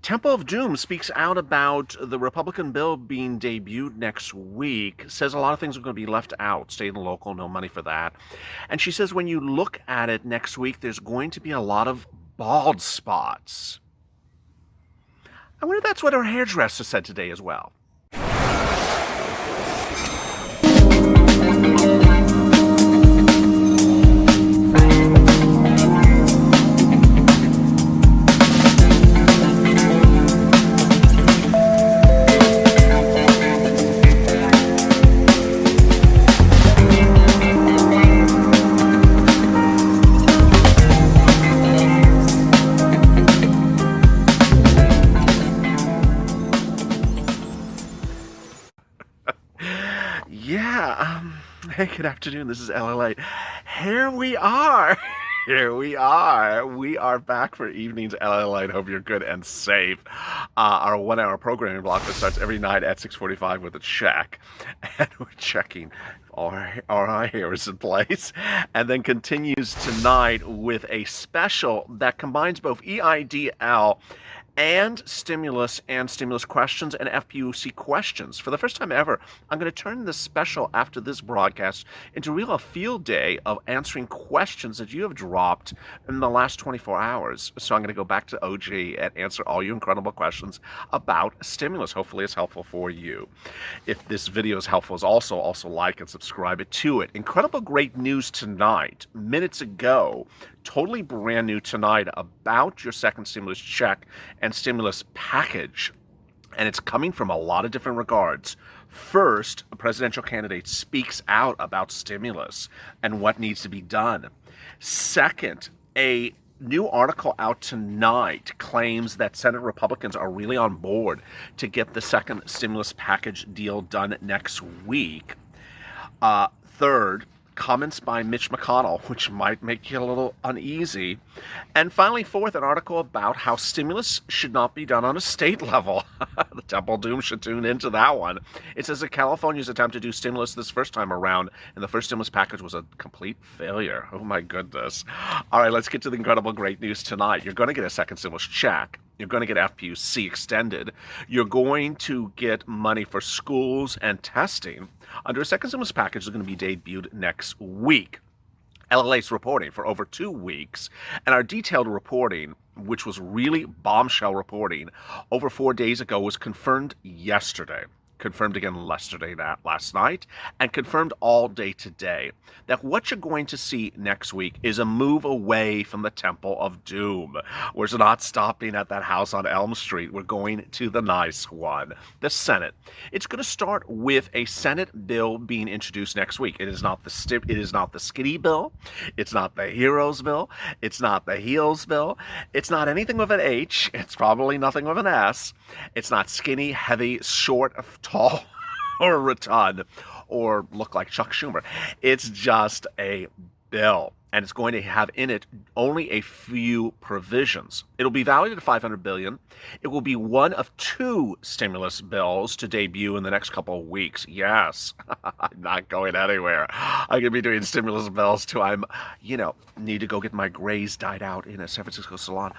Temple of Doom speaks out about the Republican bill being debuted next week, says a lot of things are going to be left out, state and local, no money for that. And she says when you look at it next week, there's going to be a lot of bald spots. I wonder if that's what her hairdresser said today as well. Yeah, hey, good afternoon. This is LALATE. Here we are. Here we are. We are back for evening's LALATE. Hope you're good and safe. Our 1 hour programming block that starts every night at 6:45 with a check. And we're checking our hair is in place. And then continues tonight with a special that combines both EIDL and stimulus questions and FPUC questions. For the first time ever, I'm going to turn this special after this broadcast into a field day of answering questions that you have dropped in the last 24 hours. So I'm going to go back to OG and answer all your incredible questions about stimulus. Hopefully it's helpful for you. If this video is helpful, also like and subscribe to it. Incredible great news tonight. Minutes ago, totally brand new tonight about your second stimulus check and stimulus package. And it's coming from a lot of different regards. First, a presidential candidate speaks out about stimulus and what needs to be done. Second, a new article out tonight claims that Senate Republicans are really on board to get the second stimulus package deal done next week. Third, comments by Mitch McConnell, which might make you a little uneasy. And finally, fourth, an article about how stimulus should not be done on a state level. The Temple Doom should tune into that one. It says that California's attempt to do stimulus this first time around, and the first stimulus package was a complete failure. Oh my goodness. All right, let's get to the incredible great news tonight. You're going to get a second stimulus check. You're going to get FPUC extended. You're going to get money for schools and testing under a second stimulus package that's going to be debuted next week. LALATE's reporting for over 2 weeks, and our detailed reporting, which was really bombshell reporting, over 4 days ago was confirmed yesterday. Confirmed again last night, and confirmed all day today, that what you're going to see next week is a move away from the Temple of Doom. We're not stopping at that house on Elm Street. We're going to the nice one, the Senate. It's going to start with a Senate bill being introduced next week. It is not the skinny bill. It's not the heroes bill. It's not the heels bill. It's not anything with an H. It's probably nothing with an S. It's not skinny, heavy, short, tall, or rotund, or look like Chuck Schumer. It's just a bill, and it's going to have in it only a few provisions. It'll be valued at $500 billion. It will be one of 2 stimulus bills to debut in the next couple of weeks. Yes, I'm not going anywhere. I'm going to be doing stimulus bills till I'm, need to go get my grays dyed out in a San Francisco salon.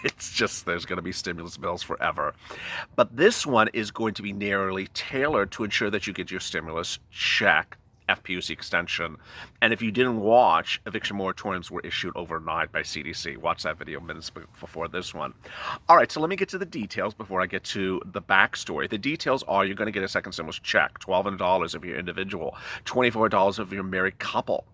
It's just, there's going to be stimulus bills forever. But this one is going to be narrowly tailored to ensure that you get your stimulus check, FPUC extension. And if you didn't watch, eviction moratoriums were issued overnight by CDC. Watch that video minutes before this one. All right, so let me get to the details before I get to the backstory. The details are you're going to get a second stimulus check, $1,200 if you're individual, $24 if you're a married couple.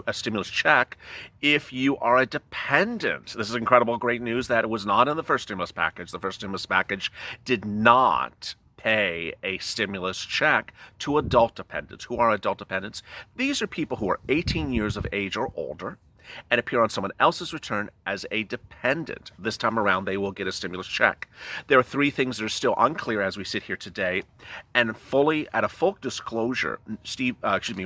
A stimulus check if you are a dependent. This is incredible great news that it was not in the first stimulus package. The first stimulus package did not pay a stimulus check to adult dependents. Who are adult dependents? These are people who are 18 years of age or older and appear on someone else's return as a dependent. This time around, they will get a stimulus check. There are 3 things that are still unclear as we sit here today, and at a full disclosure,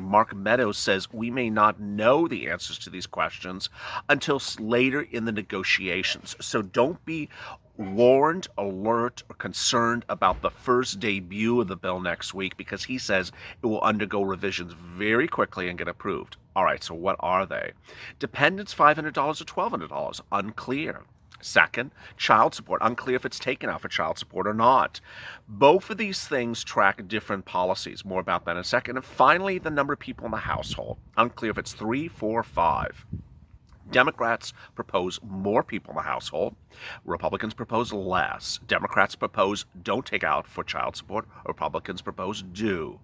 Mark Meadows says we may not know the answers to these questions until later in the negotiations. So don't be warned, alert, or concerned about the first debut of the bill next week, because he says it will undergo revisions very quickly and get approved. All right, so what are they? Dependents, $500 or $1,200? Unclear. Second, child support. Unclear if it's taken out for child support or not. Both of these things track different policies. More about that in a second. And finally, the number of people in the household. Unclear if it's 3, 4, 5. Democrats propose more people in the household. Republicans propose less. Democrats propose don't take out for child support. Republicans propose do.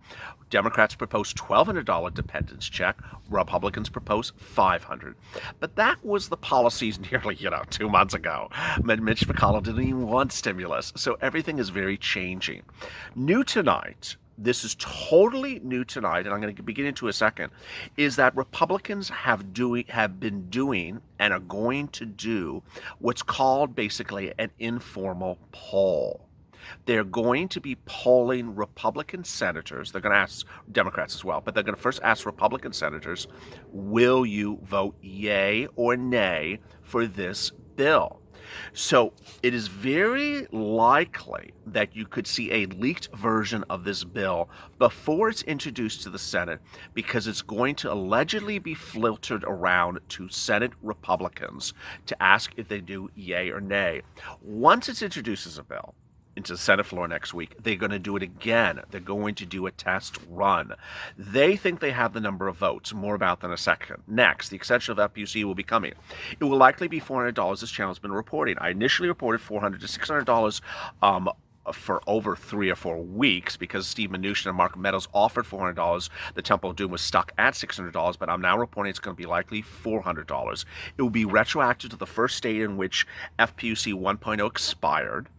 Democrats propose $1,200 dependence check. Republicans propose $500. But that was the policies nearly, 2 months ago. Mitch McConnell didn't even want stimulus. So everything is very changing. New tonight, this is totally new tonight, and I'm going to begin into a second, is that Republicans have been doing and are going to do what's called basically an informal poll. They're going to be polling Republican senators. They're going to ask Democrats as well, but they're going to first ask Republican senators, will you vote yay or nay for this bill? So it is very likely that you could see a leaked version of this bill before it's introduced to the Senate, because it's going to allegedly be filtered around to Senate Republicans to ask if they do yay or nay. Once it's introduced as a bill into the Senate floor next week, they're going to do it again. They're going to do a test run. They think they have the number of votes. More about that in a second. Next, the extension of FPUC will be coming. It will likely be $400, this channel has been reporting. I initially reported $400 to $600 for over 3 or 4 weeks, because Steve Mnuchin and Mark Meadows offered $400. The Temple of Doom was stuck at $600, but I'm now reporting it's going to be likely $400. It will be retroactive to the first date in which FPUC 1.0 expired.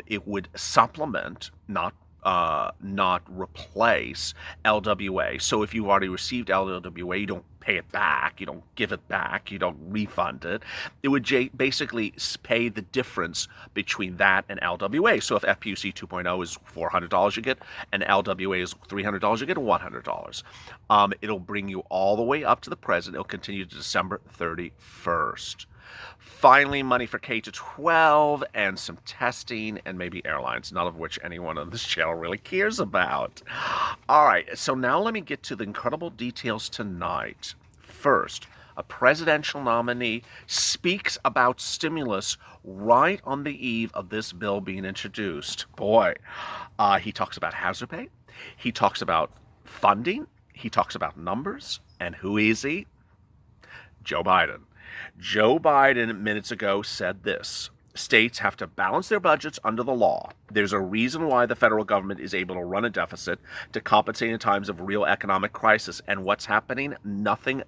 It would supplement, not replace LWA. So if you've already received LWA, you don't pay it back, you don't give it back, you don't refund it. It would basically pay the difference between that and LWA. So if FPUC 2.0 is $400 you get, and LWA is $300, you get $100. It'll bring you all the way up to the present. It'll continue to December 31st. Finally, money for K-12 and some testing and maybe airlines, none of which anyone on this channel really cares about. All right, so now let me get to the incredible details tonight. First, a presidential nominee speaks about stimulus right on the eve of this bill being introduced. Boy, he talks about hazard pay. He talks about funding. He talks about numbers. And who is he? Joe Biden. Joe Biden minutes ago said this: states have to balance their budgets under the law. There's a reason why the federal government is able to run a deficit to compensate in times of real economic crisis. And what's happening? Nothing.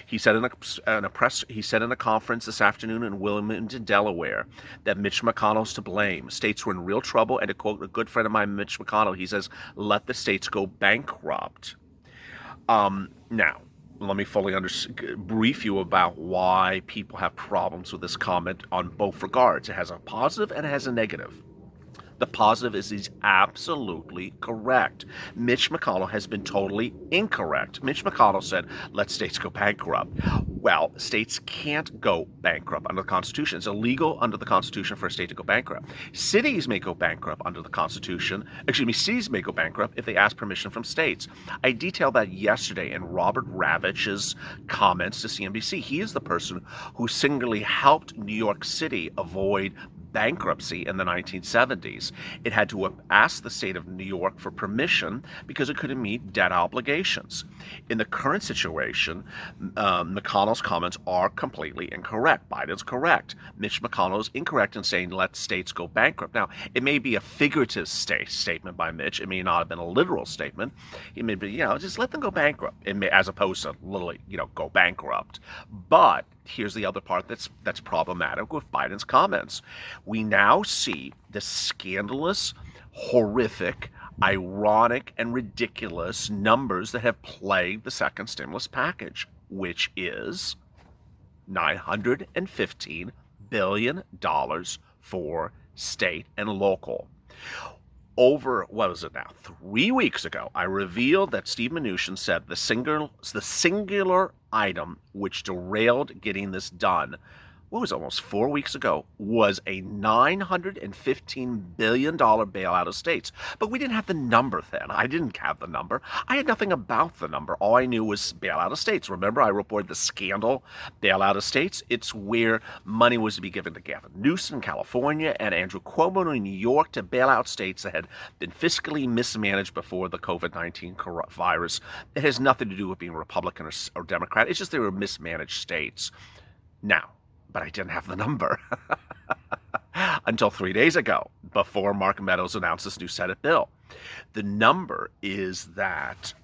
He said in a conference this afternoon in Wilmington, Delaware, that Mitch McConnell's to blame. States were in real trouble, and to quote a good friend of mine, Mitch McConnell, he says, "Let the states go bankrupt." Now, let me fully brief you about why people have problems with this comment on both regards. It has a positive and it has a negative. The positive is he's absolutely correct. Mitch McConnell has been totally incorrect. Mitch McConnell said, let states go bankrupt. Well, states can't go bankrupt under the Constitution. It's illegal under the Constitution for a state to go bankrupt. Cities may go bankrupt under the Constitution. Cities may go bankrupt if they ask permission from states. I detailed that yesterday in Robert Ravich's comments to CNBC. He is the person who singularly helped New York City avoid bankruptcy in the 1970s. It had to ask the state of New York for permission because it couldn't meet debt obligations. In the current situation, McConnell's comments are completely incorrect. Biden's correct. Mitch McConnell is incorrect in saying let states go bankrupt. Now, it may be a figurative statement by Mitch. It may not have been a literal statement. It may be, just let them go bankrupt, as opposed to literally, go bankrupt. But here's the other part that's problematic with Biden's comments. We now see the scandalous, horrific, ironic, and ridiculous numbers that have plagued the second stimulus package, which is $915 billion for state and local. Over, 3 weeks ago, I revealed that Steve Mnuchin said the singular item which derailed getting this done what was it, almost 4 weeks ago, was a $915 billion bailout of states. But we didn't have the number then. I didn't have the number. I had nothing about the number. All I knew was bailout of states. Remember, I reported the scandal bailout of states? It's where money was to be given to Gavin Newsom in California and Andrew Cuomo in New York to bail out states that had been fiscally mismanaged before the COVID-19 virus. It has nothing to do with being Republican or Democrat. It's just they were mismanaged states. Now, but I didn't have the number until 3 days ago, before Mark Meadows announced this new Senate bill. The number is that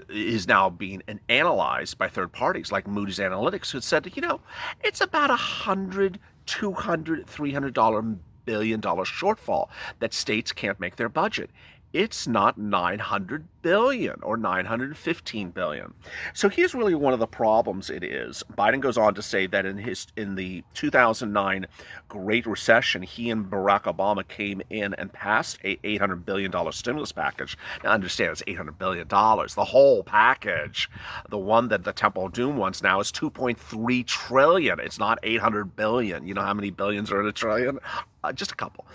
is now being analyzed by third parties like Moody's Analytics, who said, it's about $100, $200, $300 billion shortfall that states can't make their budget. It's not $900 billion or $915 billion. So here's really one of the problems it is. Biden goes on to say that in the 2009 Great Recession, he and Barack Obama came in and passed a $800 billion stimulus package. Now understand, it's $800 billion, the whole package. The one that the Temple of Doom wants now is $2.3 trillion. It's not $800 billion. You know how many billions are in a trillion? Just a couple.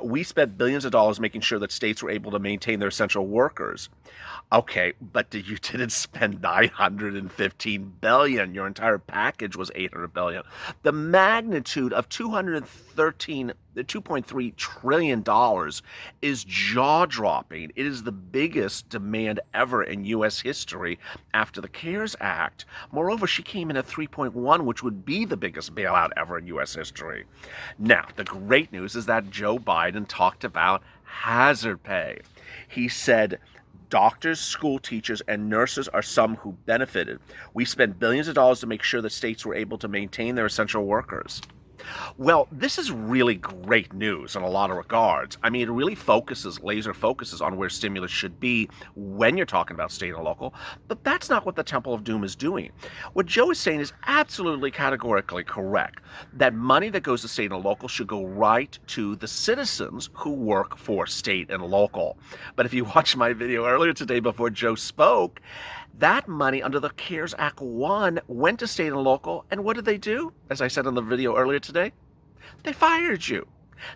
We spent billions of dollars making sure that states were able to maintain their essential workers. Okay, but you didn't spend $915 billion. Your entire package was $800 billion. The magnitude of $2.3 trillion is jaw-dropping. It is the biggest demand ever in U.S. history after the CARES Act. Moreover, she came in at 3.1, which would be the biggest bailout ever in U.S. history. Now, the great news is that Joe Biden talked about hazard pay. He said, doctors, school teachers, and nurses are some who benefited. We spent billions of dollars to make sure that states were able to maintain their essential workers. Well, this is really great news in a lot of regards. I mean, it really laser focuses on where stimulus should be when you're talking about state and local, but that's not what the Temple of Doom is doing. What Joe is saying is absolutely categorically correct, that money that goes to state and local should go right to the citizens who work for state and local. But if you watched my video earlier today before Joe spoke, that money under the CARES Act 1 went to state and local, and what did they do? As I said in the video earlier today, they fired you.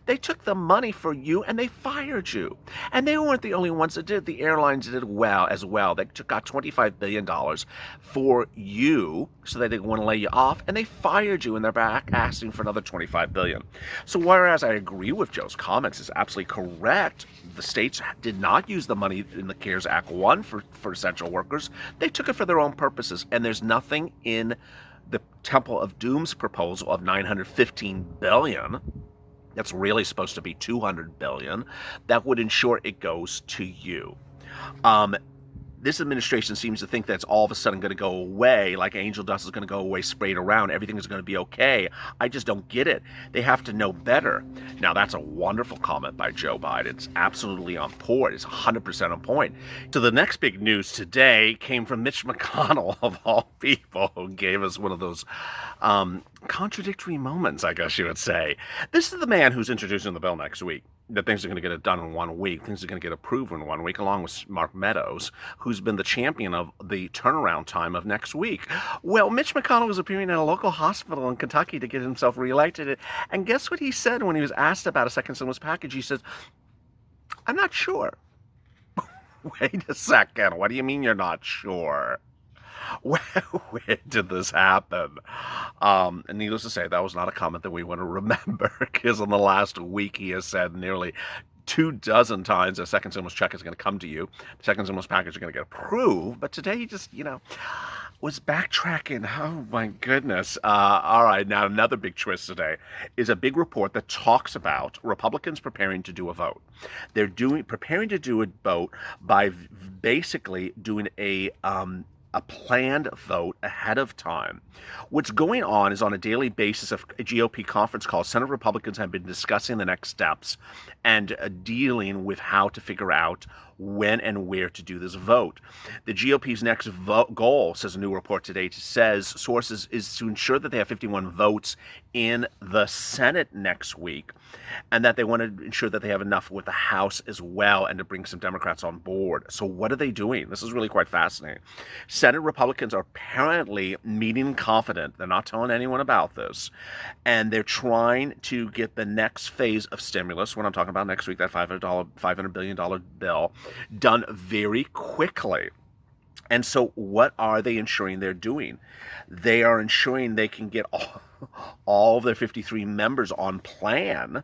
They took the money for you and they fired you. And they weren't the only ones that did. The airlines did well as well. They got $25 billion for you so that they didn't want to lay you off, and they fired you, and they're back asking for another $25 billion. So whereas I agree with Joe's comments, it's absolutely correct. The states did not use the money in the CARES Act 1 for essential workers. They took it for their own purposes, and there's nothing in the Temple of Doom's proposal of $915 billion that's really supposed to be $200 billion that would ensure it goes to you. This administration seems to think that's all of a sudden going to go away, like angel dust is going to go away, sprayed around, everything is going to be okay. I just don't get it. They have to know better. Now, that's a wonderful comment by Joe Biden. It's absolutely on point. It's 100% on point. So the next big news today came from Mitch McConnell, of all people, who gave us one of those contradictory moments, I guess you would say. This is the man who's introducing the bill next week. That things are going to get it done in 1 week. Things are going to get approved in 1 week, along with Mark Meadows, who's been the champion of the turnaround time of next week. Well, Mitch McConnell was appearing at a local hospital in Kentucky to get himself reelected. And guess what he said when he was asked about a second stimulus package? He said, I'm not sure. Wait a second. What do you mean you're not sure? Where did this happen? And needless to say, that was not a comment that we want to remember, because in the last week he has said nearly 24 times a second stimulus check is going to come to you. The second stimulus package is going to get approved. But today he just, was backtracking. Oh, my goodness. All right, now another big twist today is a big report that talks about Republicans preparing to do a vote. They're preparing to do a vote by basically doing a planned vote ahead of time. What's going on is on a daily basis of a GOP conference call, Senate Republicans have been discussing the next steps and dealing with how to figure out when and where to do this vote. The GOP's next goal, says a new report today, says sources, is to ensure that they have 51 votes in the Senate next week, and that they want to ensure that they have enough with the House as well, and to bring some Democrats on board. So what are they doing? This is really quite fascinating. Senate Republicans are apparently meeting confident. They're not telling anyone about this, and they're trying to get the next phase of stimulus, what I'm talking about next week, that $500 billion bill, done very quickly. And so what are they ensuring they're doing? They are ensuring they can get all of their 53 members on plan.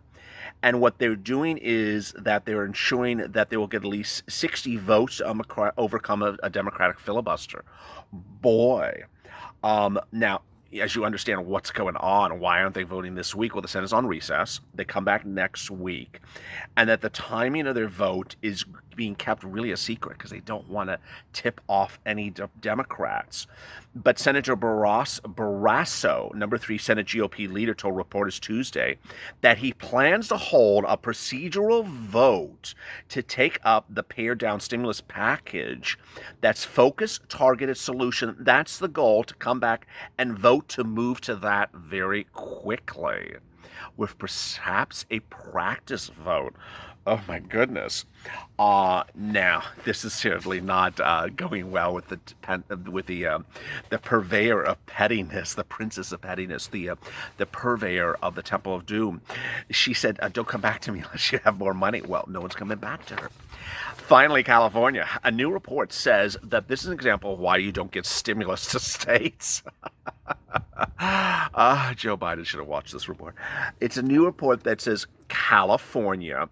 And what they're doing is that they're ensuring that they will get at least 60 votes to overcome a Democratic filibuster. Boy. Now, as you understand what's going on, why aren't they voting this week? Well, the Senate's on recess. They come back next week. And that the timing of their vote is being kept really a secret because they don't want to tip off any Democrats. But Senator Barrasso, number 3 Senate GOP leader, told reporters Tuesday that he plans to hold a procedural vote to take up the pared-down stimulus package. That's focused, targeted solution. That's the goal, to come back and vote to move to that very quickly, with perhaps a practice vote. Oh my goodness! Now this is certainly not going well with the purveyor of pettiness, the princess of pettiness, the purveyor of the Temple of Doom. She said, "Don't come back to me unless you have more money." Well, no one's coming back to her. Finally, California. A new report says that this is an example of why you don't get stimulus to states. Joe Biden should have watched this report. It's a new report that says California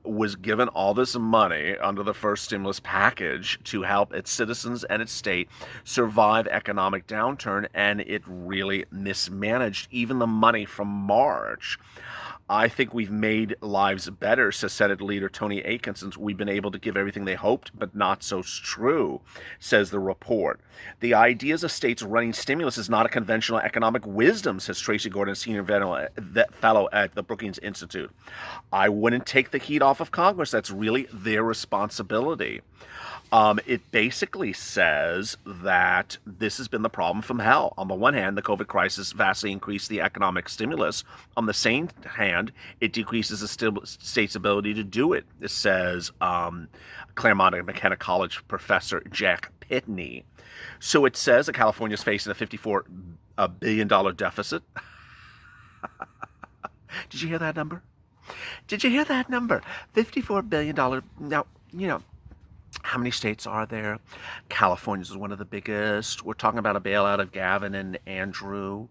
was given all this money under the first stimulus package to help its citizens and its state survive economic downturn, and it really mismanaged even the money from March. I think we've made lives better, says Senate Leader Tony Akin, since we've been able to give everything they hoped, but not so true, says the report. The ideas of states running stimulus is not a conventional economic wisdom, says Tracy Gordon, senior fellow at the Brookings Institute. I wouldn't take the heat off of Congress. That's really their responsibility. It basically says that this has been the problem from hell. On the one hand, the COVID crisis vastly increased the economic stimulus. On the same hand, it decreases the state's ability to do it, it says Claremont and McKenna College professor Jack Pitney. So it says that California is facing a $54 billion deficit. Did you hear that number? Did you hear that number? $54 billion. Now, you know, how many states are there? California is one of the biggest. We're talking about a bailout of Gavin and Andrew.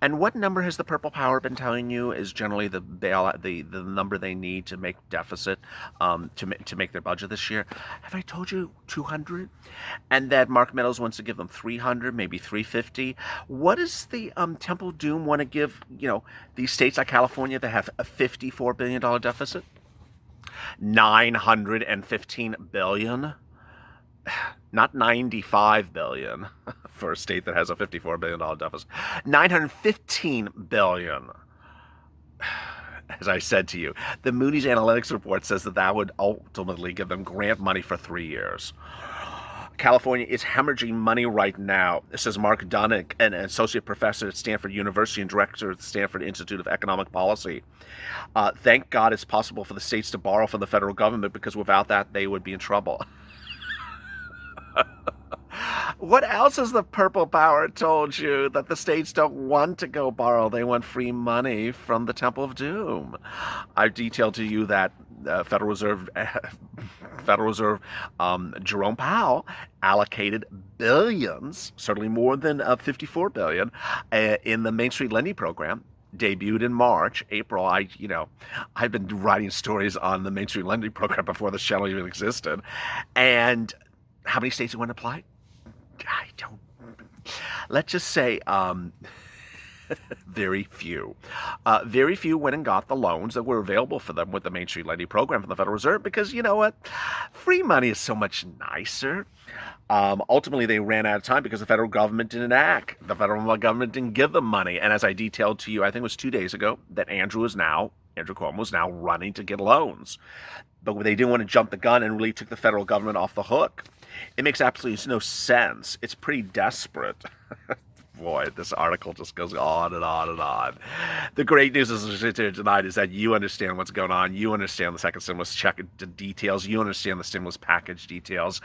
And what number has the Purple Power been telling you is generally the bailout, the number they need to make deficit, to make their budget this year? Have I told you 200? And that Mark Meadows wants to give them 300, maybe 350. What does the Temple Doom want to give, these states like California that have a $54 billion deficit? $915 billion, not $95 billion for a state that has a $54 billion deficit. $915 billion. As I said to you, the Moody's Analytics report says that would ultimately give them grant money for 3 years. California is hemorrhaging money right now, says Mark Dunnick, an associate professor at Stanford University and director of the Stanford Institute of Economic Policy. Thank God it's possible for the states to borrow from the federal government, because without that, they would be in trouble. What else has the Purple Power told you? That the states don't want to go borrow. They want free money from the Temple of Doom. I've detailed to you that Federal Reserve Jerome Powell allocated billions, certainly more than $54 billion, in the Main Street Lending Program. Debuted in April. I've been writing stories on the Main Street Lending Program before the channel even existed. And how many states went to apply? I don't. Let's just say very few. Very few went and got the loans that were available for them with the Main Street Lending Program from the Federal Reserve, because you know what? Free money is so much nicer. Ultimately, they ran out of time because the federal government didn't act. The federal government didn't give them money. And as I detailed to you, I think it was 2 days ago, that Andrew is now Andrew Cuomo's now running to get loans. But they didn't want to jump the gun and really took the federal government off the hook. It makes absolutely no sense. It's pretty desperate. Boy, this article just goes on and on and on. The great news tonight is that you understand what's going on. You understand the second stimulus check details. You understand the stimulus package details.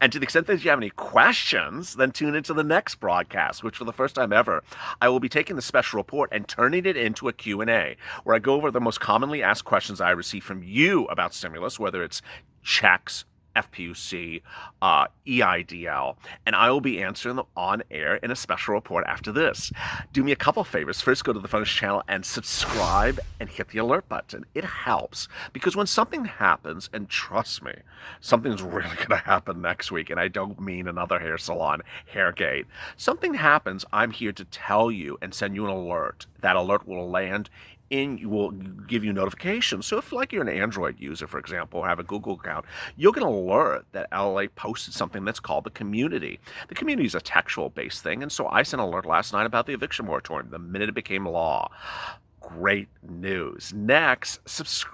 And to the extent that you have any questions, then tune into the next broadcast, which for the first time ever, I will be taking the special report and turning it into a Q&A, where I go over the most commonly asked questions I receive from you about stimulus, whether it's checks, FPUC, EIDL, and I will be answering them on air in a special report after this. Do me a couple favors. First, go to the Funnish channel and subscribe and hit the alert button. It helps because when something happens, and trust me, something's really going to happen next week, and I don't mean another hair salon, Hairgate. Something happens, I'm here to tell you and send you an alert. That alert will land will give you notifications. So if like you're an Android user, for example, or have a Google account, you'll get an alert that LA posted something that's called the community. The community is a textual-based thing, and so I sent an alert last night about the eviction moratorium the minute it became law. Great news. Next,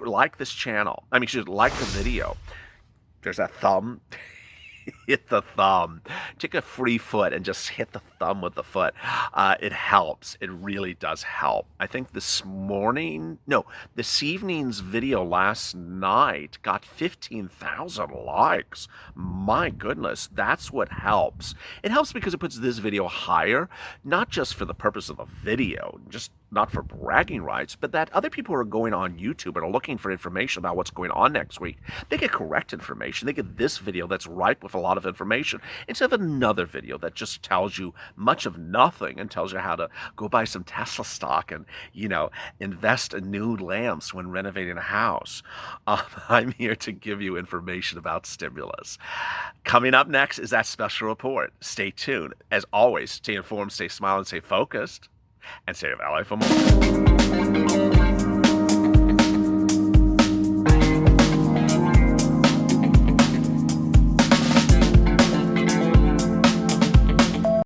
like this channel. I mean, you should like the video. There's that thumb. Hit the thumb. Take a free foot and just hit the thumb with the foot. It helps. It really does help. I think this evening's video last night got 15,000 likes. My goodness, that's what helps. It helps because it puts this video higher, not just for the purpose of the video, just not for bragging rights, but that other people who are going on YouTube and are looking for information about what's going on next week, they get correct information. They get this video that's ripe with a lot of information instead of another video that just tells you much of nothing and tells you how to go buy some Tesla stock and, invest in new lamps when renovating a house. I'm here to give you information about stimulus. Coming up next is that special report. Stay tuned. As always, stay informed, stay smiling, stay focused, and stay of LA for more.